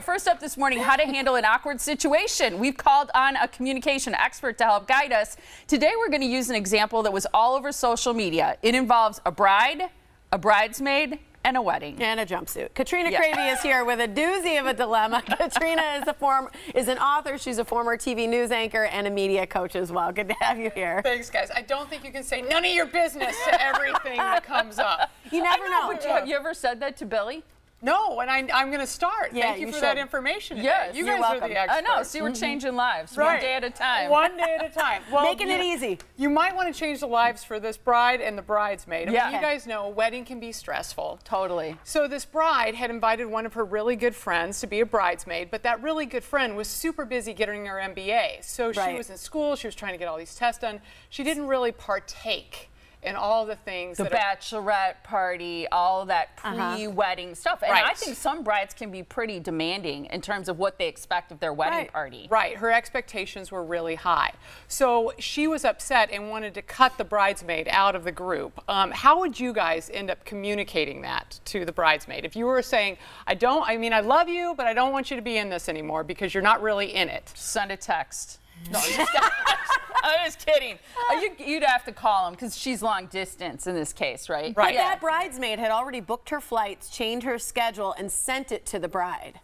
First up this morning, how to handle an awkward situation. We've called on a communication expert to help guide us. Today, we're going to use an example that was all over social media. It involves a bride, a bridesmaid, and a wedding. And a jumpsuit. Katrina Cravy is here with a doozy of a dilemma. Katrina is an author. She's a former TV news anchor and a media coach as well. Good to have you here. Thanks, guys. I don't think you can say none of your business to everything that comes up. You never know. Have you ever said that to Billy? No, and I'm going to start. Yeah, Thank you for that information today. Yes, you you're guys welcome. are the experts. I know. See, we're changing lives right. one day at a time. One day at a time. Well, making it easy. You might want to change the lives for this bride and the bridesmaid. I mean, Yeah. you guys know a wedding can be stressful. Totally. So this bride had invited one of her really good friends to be a bridesmaid, but that really good friend was super busy getting her MBA. So she was in school. She was trying to get all these tests done. She didn't really partake in all the things. The bachelorette party, all that pre-wedding stuff. And I think some brides can be pretty demanding in terms of what they expect of their wedding party. Right. Her expectations were really high. So she was upset and wanted to cut the bridesmaid out of the group. How would you guys end up communicating that to the bridesmaid? If you were saying, I love you, but I don't want you to be in this anymore because you're not really in it. Send a text. No, I'm just kidding. You'd have to call him because she's long distance in this case, right? Right. But that bridesmaid had already booked her flights, changed her schedule, and sent it to the bride.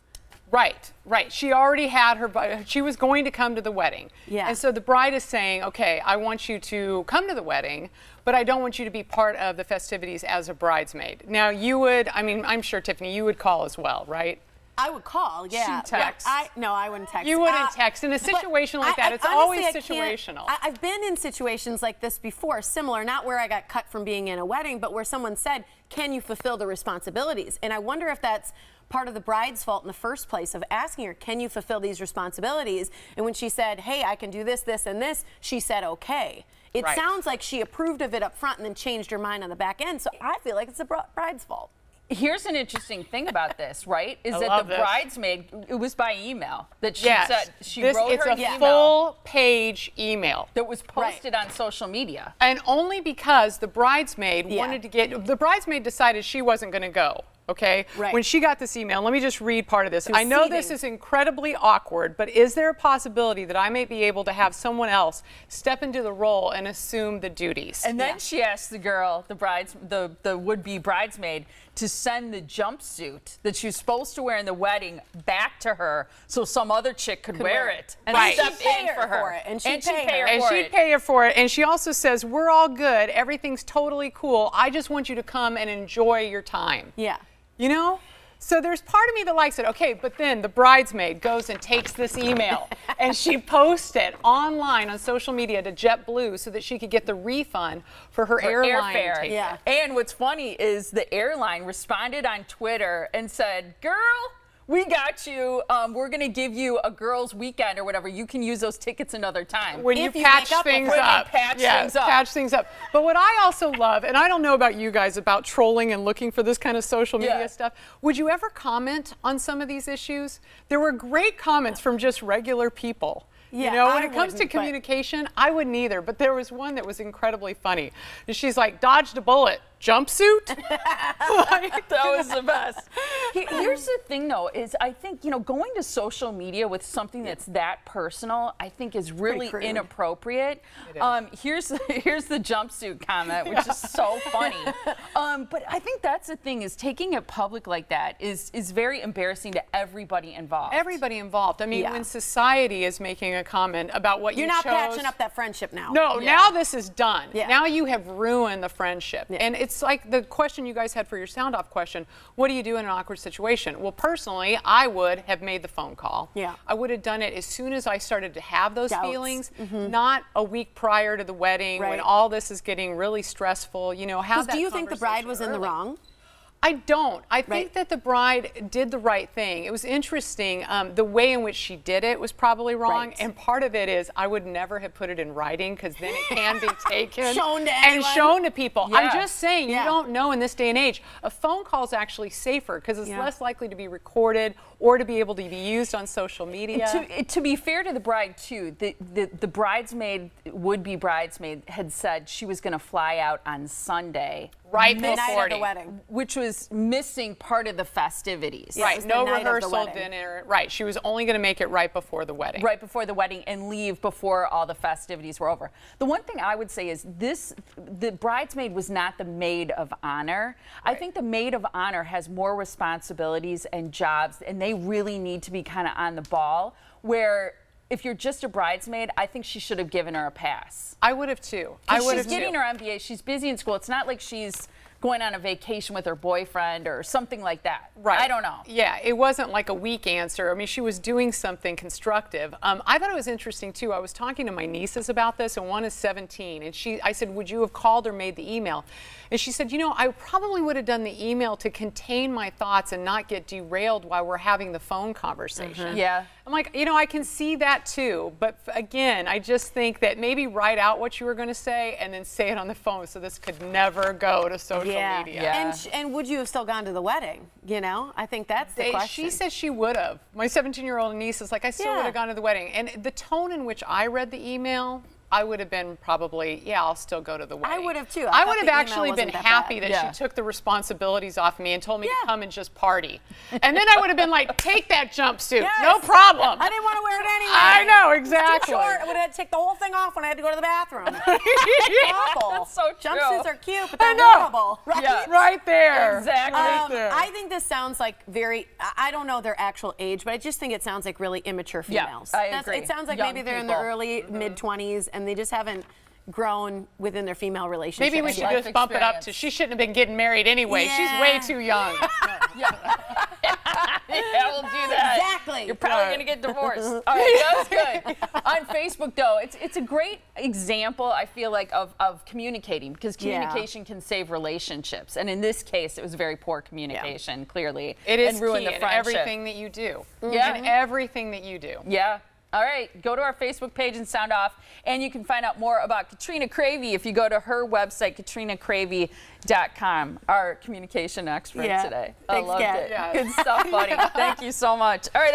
Right, right. She already had she was going to come to the wedding. Yeah. And so the bride is saying, okay, I want you to come to the wedding, but I don't want you to be part of the festivities as a bridesmaid. Now you would, I'm sure, Tiffany, you would call as well, right? I would call, yeah. She'd text. No, I wouldn't text. You wouldn't text. In a situation like that, it's honestly, always situational. I've been in situations like this before, similar, not where I got cut from being in a wedding, but where someone said, can you fulfill the responsibilities? And I wonder if that's part of the bride's fault in the first place of asking her, can you fulfill these responsibilities? And when she said, hey, I can do this, this, and this, she said, okay. It sounds like she approved of it up front and then changed her mind on the back end. So I feel like it's the bride's fault. Here's an interesting thing about this, right? Is that the bridesmaid, it was by email that she said she wrote her email. It's a full-page email that was posted on social media. And only because the bridesmaid wanted to the bridesmaid decided she wasn't going to go. Okay? Right. When she got this email, let me just read part of this. I know this is incredibly awkward, but is there a possibility that I may be able to have someone else step into the role and assume the duties? And then she asked the girl, the would-be bridesmaid, to send the jumpsuit that she was supposed to wear in the wedding back to her so some other chick could wear it and step in for her. And she'd pay her for it. And she also says, we're all good. Everything's totally cool. I just want you to come and enjoy your time. Yeah. You know? So there's part of me that likes it. Okay, but then the bridesmaid goes and takes this email and she posts it online on social media to JetBlue so that she could get the refund for her airline airfare. Yeah. And what's funny is the airline responded on Twitter and said, girl, we got you. We're going to give you a girls' weekend or whatever. You can use those tickets another time. When you patch things up. Patch things up. But what I also love, and I don't know about you guys about trolling and looking for this kind of social media stuff, would you ever comment on some of these issues? There were great comments from just regular people. Yeah, you know, when it comes to communication, I wouldn't either. But there was one that was incredibly funny. And she's like, dodged a bullet. Jumpsuit? That was the best. Here's the thing, though, is I think, going to social media with something that's that personal, I think is really inappropriate. Here's the jumpsuit comment, which is so funny. But I think that's the thing, is taking it public like that is very embarrassing to everybody involved. Everybody involved. I mean, when society is making a comment about what you're not patching up that friendship now. No, now this is done. Now you have ruined the friendship. And it's like the question you guys had for your sound off question, what do you do in an awkward situation? Well, personally, I would have made the phone call. Yeah. I would have done it as soon as I started to have those feelings, not a week prior to the wedding when all this is getting really stressful. You know, have that do you think the bride was in the wrong? I don't. I think that the bride did the right thing. It was interesting. The way in which she did it was probably wrong. And part of it is I would never have put it in writing because then it can be taken and shown to people. I'm just saying, you don't know in this day and age. A phone call is actually safer because it's less likely to be recorded or to be able to be used on social media. To be fair to the bride too, the bridesmaid, would-be bridesmaid, had said she was going to fly out on Sunday. Right before the wedding. Which was missing part of the festivities. Yeah, right, no rehearsal dinner. Right, she was only going to make it right before the wedding. Right before the wedding and leave before all the festivities were over. The one thing I would say is the bridesmaid was not the maid of honor. Right. I think the maid of honor has more responsibilities and jobs, and they really need to be kind of on the ball, where if you're just a bridesmaid, I think she should have given her a pass. I would have too. She's getting her MBA. She's busy in school. It's not like she's going on a vacation with her boyfriend or something like that. Right. I don't know. Yeah, it wasn't like a weak answer. I mean, she was doing something constructive. I thought it was interesting too. I was talking to my nieces about this, and one is 17, and I said, would you have called or made the email? And she said, you know, I probably would have done the email to contain my thoughts and not get derailed while we're having the phone conversation. Yeah. I'm like, you know, I can see that too. But again, I just think that maybe write out what you were going to say and then say it on the phone, so this could never go to social media. Yeah. And would you have still gone to the wedding? You know, I think that's the question. She says she would have. My 17-year-old niece is like, I still would have gone to the wedding. And the tone in which I read the email, I would have been probably, yeah, I'll still go to the wedding. I would have too. I would have actually been happy that she took the responsibilities off me and told me to come and just party. And then I would have been like, take that jumpsuit, no problem. I didn't want to wear it anyway. I know, exactly. Too short. I would have had to take the whole thing off when I had to go to the bathroom. That's so true. Jumpsuits are cute, but they're adorable. Right? Yeah. Right there. Exactly. Right there. I think this sounds like I don't know their actual age, but I just think it sounds like really immature females. Yeah, I agree. It sounds like Young maybe they're people. in their early, mid-20s, and they just haven't grown within their female relationship. Maybe we should just bump it up to she shouldn't have been getting married anyway. She's way too young. Yeah, we'll do that. Exactly. You're probably going to get divorced. All right, that was good. On Facebook, though, it's a great example, I feel like, of communicating, because communication can save relationships. And in this case, it was very poor communication, clearly. It is and ruin key the in friendship. everything that you do. Yeah. In everything that you do. Yeah. All right, go to our Facebook page and sound off, and you can find out more about Katrina Cravy if you go to her website, katrinacravy.com, our communication expert today. Thanks, I loved Kat. it. Good stuff, buddy. Thank you so much. All right.